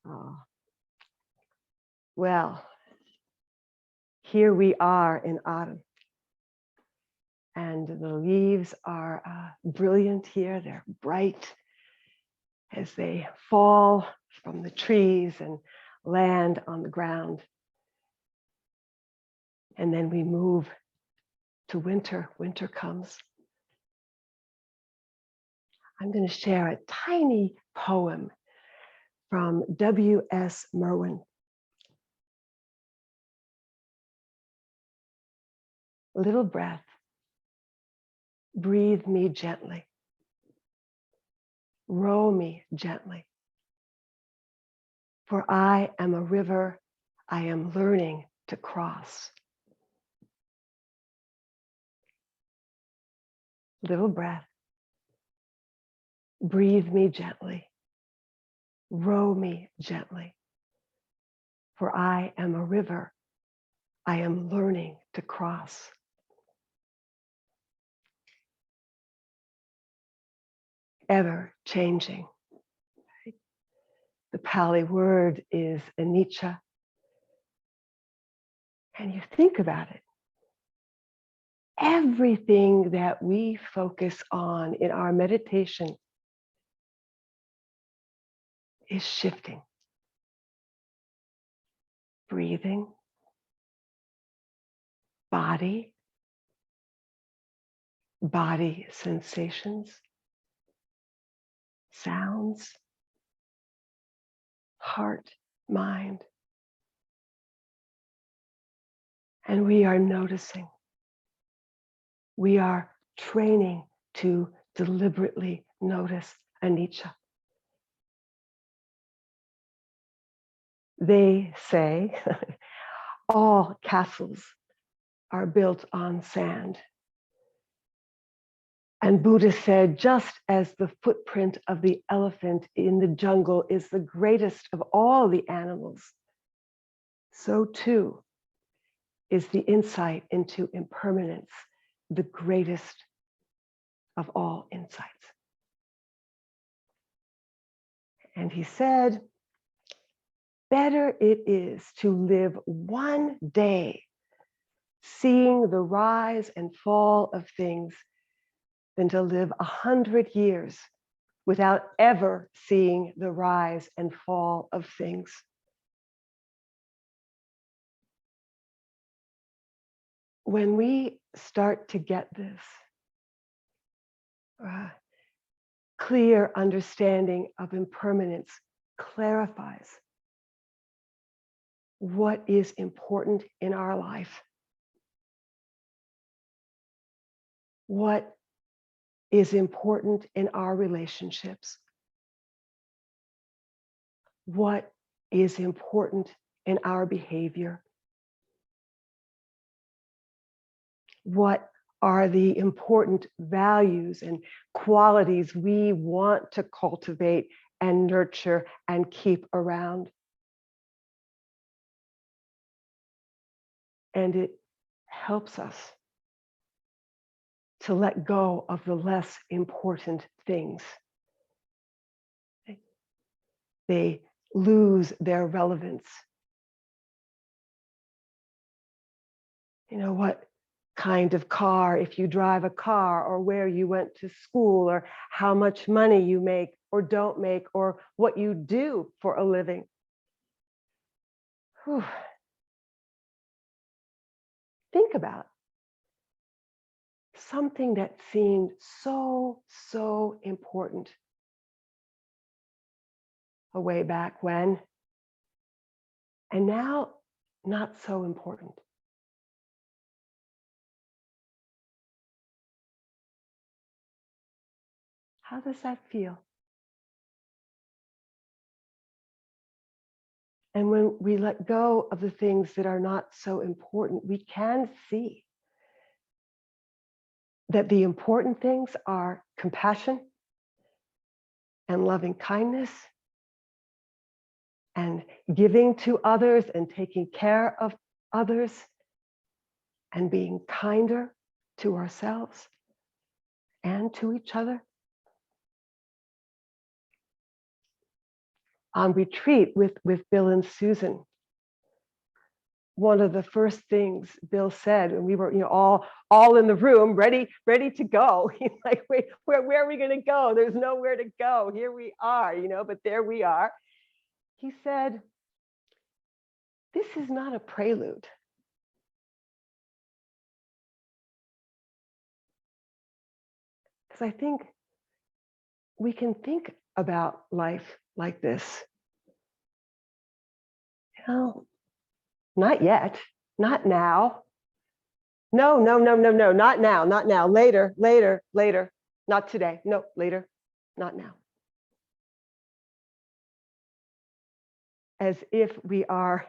Oh, well, here we are in autumn, and the leaves are brilliant here. They're bright as they fall from the trees and land on the ground. And then we move to winter. Winter comes. I'm going to share a tiny poem from W.S. Merwin. Little breath, breathe me gently. Row me gently. For I am a river I am learning to cross. Little breath, breathe me gently. Row me gently. For I am a river I am learning to cross. Ever changing. The Pali word is anicca. And you think about it. Everything that we focus on in our meditation is shifting. Breathing, body sensations, sounds, heart, mind. And we are noticing. We are training to deliberately notice anicca. They say all castles are built on sand. And Buddha said, just as the footprint of the elephant in the jungle is the greatest of all the animals, so too is the insight into impermanence the greatest of all insights. And he said, better it is to live one day seeing the rise and fall of things than to live 100 years without ever seeing the rise and fall of things. When we start to get this clear understanding of impermanence clarifies what is important in our life, what is important in our relationships, what is important in our behavior, what are the important values and qualities we want to cultivate and nurture and keep around. And it helps us to let go of the less important things. They lose their relevance. You know, what kind of car, if you drive a car, or where you went to school, or how much money you make or don't make, or what you do for a living. Whew. Think about something that seemed so important a way back when, and now not so important. How does that feel? And when we let go of the things that are not so important, we can see that the important things are compassion and loving kindness and giving to others and taking care of others and being kinder to ourselves and to each other. on retreat with Bill and Susan, one of the first things Bill said, and we were, all in the room, ready to go. He's like, wait, where are we going to go? There's nowhere to go. Here we are, but there we are. He said, this is not a prelude. Because I think we can think about life like this. Not yet, not now. No, not now, later, not today, no, later, not now. As if we are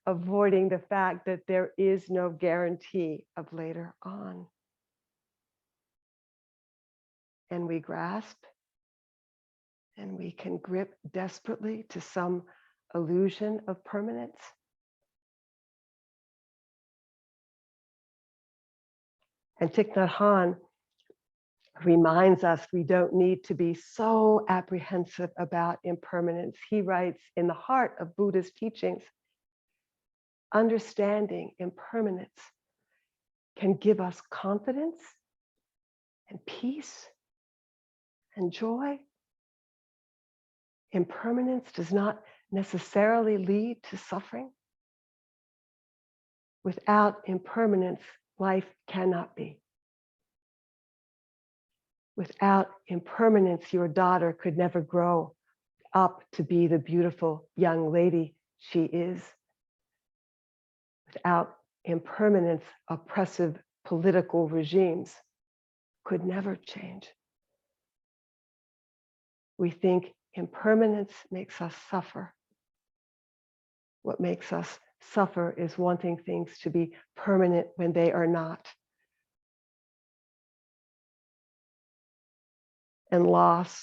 avoiding the fact that there is no guarantee of later on. And we grasp and we can grip desperately to some illusion of permanence. And Thich Nhat Hanh reminds us we don't need to be so apprehensive about impermanence. He writes, in the heart of Buddha's teachings, understanding impermanence can give us confidence and peace and joy. Impermanence does not necessarily lead to suffering. Without impermanence, life cannot be. Without impermanence, your daughter could never grow up to be the beautiful young lady she is. Without impermanence, oppressive political regimes could never change. We think impermanence makes us suffer. What makes us suffer is wanting things to be permanent when they are not. And loss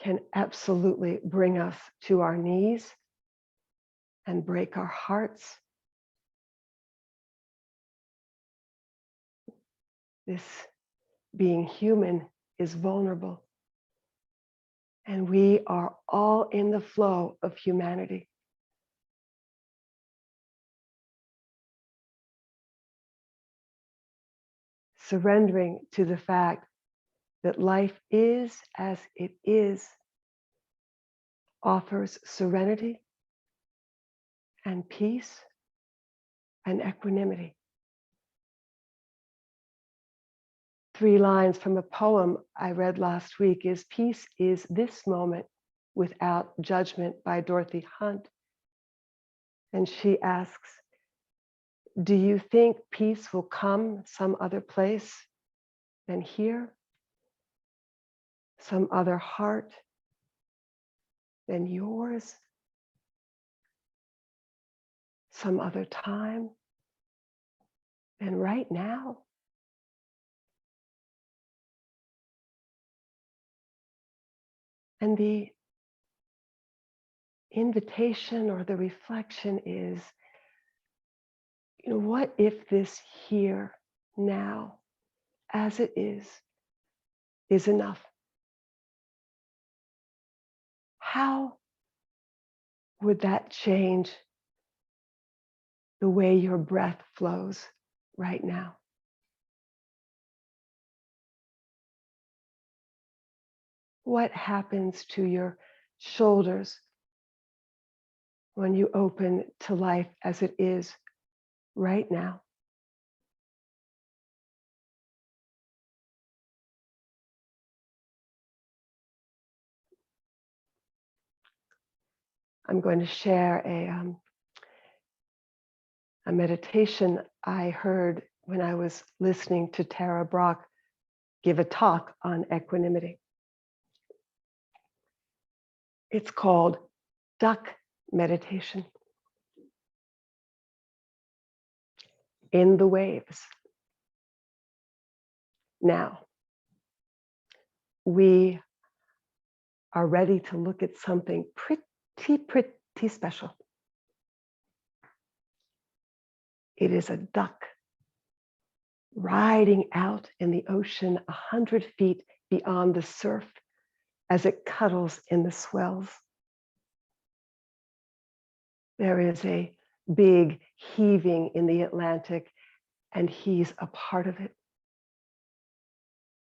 can absolutely bring us to our knees and break our hearts. This being human is vulnerable. And we are all in the flow of humanity. Surrendering to the fact that life is as it is offers serenity and peace and equanimity. 3 lines from a poem I read last week is, peace is this moment without judgment, by Dorothy Hunt. And she asks, do you think peace will come some other place than here? Some other heart than yours? Some other time than right now? And the invitation or the reflection is, what if this here, now, as it is enough? How would that change the way your breath flows right now? What happens to your shoulders when you open to life as it is right now? I'm going to share a meditation I heard when I was listening to Tara Brach give a talk on equanimity. It's called duck meditation. In the waves. Now, we are ready to look at something pretty special. It is a duck riding out in the ocean 100 feet beyond the surf as it cuddles in the swells. There is a big heaving in the Atlantic, and he's a part of it.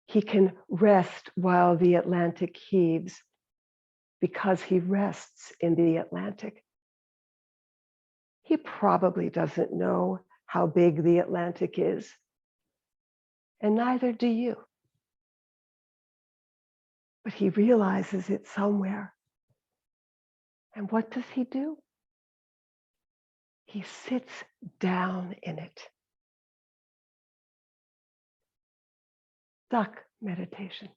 He can rest while the Atlantic heaves because he rests in the Atlantic. He probably doesn't know how big the Atlantic is, and neither do you. But he realizes it somewhere. And what does he do? He sits down in it. Duck meditation.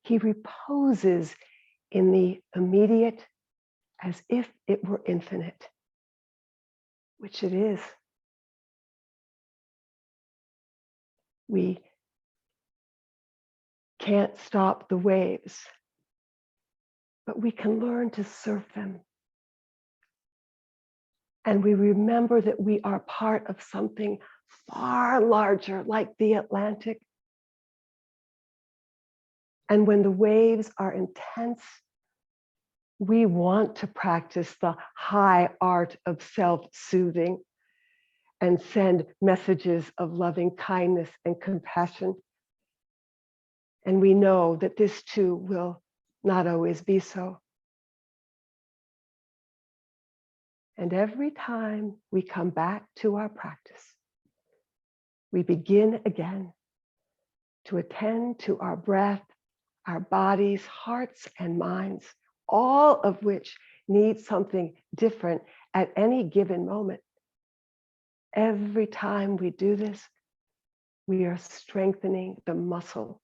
He reposes in the immediate as if it were infinite, which it is. We can't stop the waves, but we can learn to surf them. And we remember that we are part of something far larger, like the Atlantic. And when the waves are intense, we want to practice the high art of self-soothing and send messages of loving kindness and compassion. And we know that this too will not always be so. And every time we come back to our practice, we begin again to attend to our breath, our bodies, hearts, and minds, all of which need something different at any given moment. Every time we do this, we are strengthening the muscle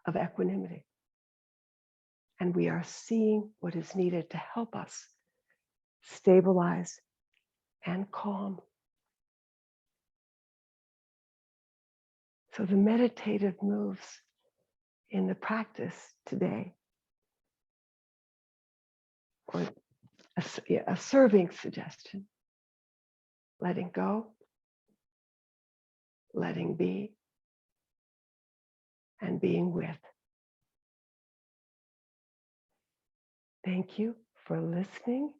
of equanimity. And we are seeing what is needed to help us stabilize and calm. So the meditative moves in the practice today, or a serving suggestion: letting go, letting be, and being with. Thank you for listening